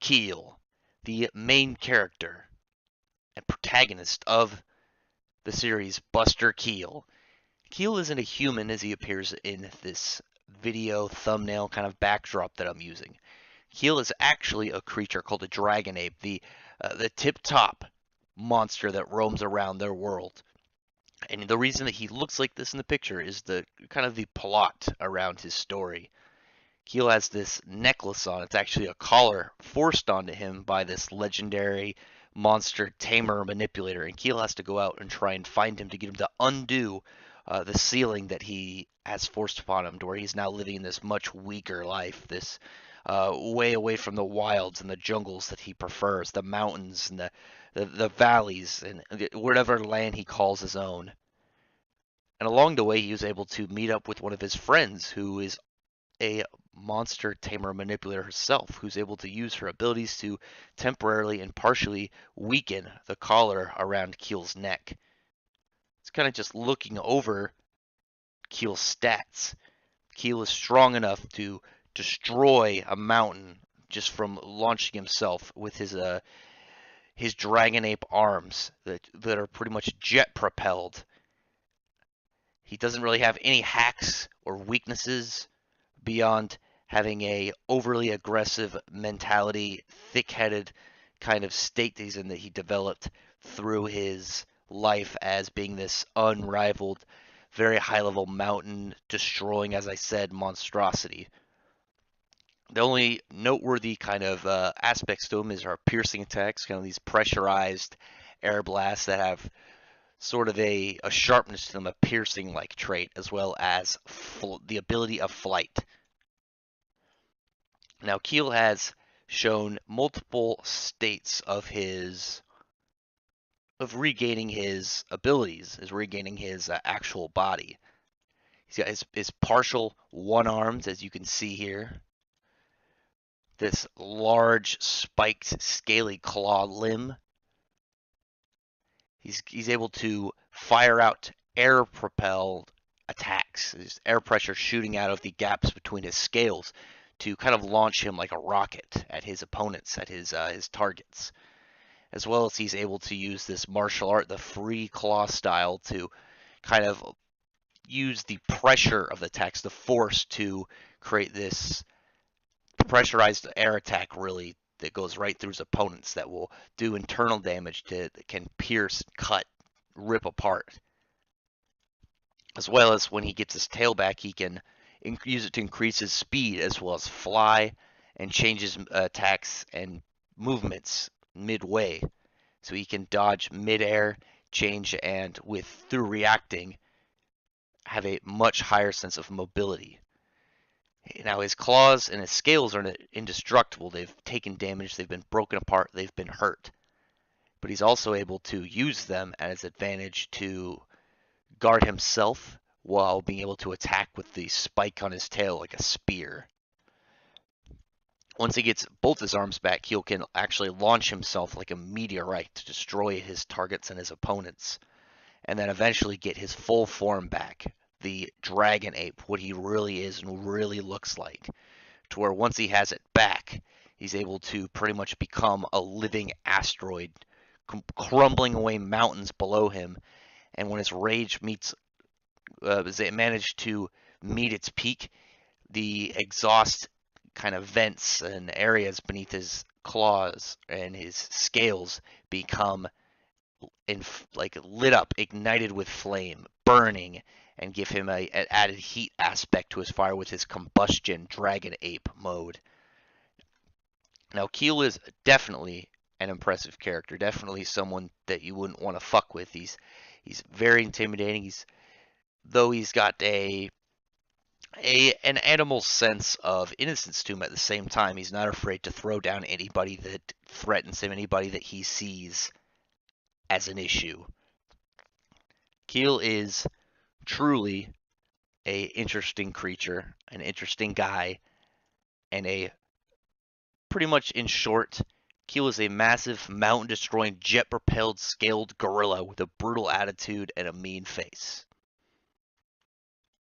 Keel, the main character and protagonist of the series Buster Keel. Keel isn't a human as he appears in this video thumbnail kind of backdrop that I'm using. Keel is actually a creature called a dragon ape, the tip-top monster that roams around their world. And the reason that he looks like this in the picture is the kind of the plot around his story. Keel has this necklace on. It's actually a collar forced onto him by this legendary monster tamer manipulator. And Keel has to go out and try and find him to get him to undo the sealing that he has forced upon him, to where he's now living in this much weaker life, this way away from the wilds and the jungles that he prefers, the mountains and the valleys and whatever land he calls his own. And along the way, he was able to meet up with one of his friends who is a monster tamer manipulator herself, who's able to use her abilities to temporarily and partially weaken the collar around Keel's neck. It's kind of just looking over Keel's stats. Keel is strong enough to destroy a mountain just from launching himself with his dragon ape arms that are pretty much jet propelled. He doesn't really have any hacks or weaknesses beyond having a overly aggressive mentality, thick-headed kind of state that he's in, that he developed through his life as being this unrivaled, very high-level mountain destroying, as I said, monstrosity. The only noteworthy kind of aspects to him is our piercing attacks, kind of these pressurized air blasts that have sort of a sharpness to them, a piercing like trait, as well as the ability of flight. Now, Keel has shown multiple states of regaining his abilities, is regaining his actual body. He's got his partial one arms, as you can see here. This large, spiked, scaly claw limb. He's able to fire out air-propelled attacks. There's air pressure shooting out of the gaps between his scales to kind of launch him like a rocket at his opponents, at his targets. As well as he's able to use this martial art, the free claw style, to kind of use the pressure of the attacks, the force, to create this pressurized air attack, really, that goes right through his opponents, that will do internal damage, that can pierce, cut, rip apart. As well as when he gets his tail back, he can use it to increase his speed, as well as fly and change his attacks and movements midway. So he can dodge midair, change, and through reacting, have a much higher sense of mobility. Now, his claws and his scales are indestructible. They've taken damage, they've been broken apart, they've been hurt. But he's also able to use them at his advantage to guard himself while being able to attack with the spike on his tail like a spear. Once he gets both his arms back, Keel can actually launch himself like a meteorite to destroy his targets and his opponents, and then eventually get his full form back, the dragon ape, what he really is and really looks like, to where once he has it back, he's able to pretty much become a living asteroid, crumbling away mountains below him. And when his rage managed to meet its peak, the exhaust kind of vents and areas beneath his claws and his scales become lit up, ignited with flame, burning, and give him an added heat aspect to his fire with his combustion dragon ape mode. Now, Keel is definitely an impressive character, definitely someone that you wouldn't want to fuck with. He's very intimidating. Though he's got an animal sense of innocence to him, at the same time, he's not afraid to throw down anybody that threatens him, anybody that he sees as an issue. Keel is truly a interesting creature, an interesting guy, and pretty much in short, Keel is a massive, mountain-destroying, jet-propelled, scaled gorilla with a brutal attitude and a mean face.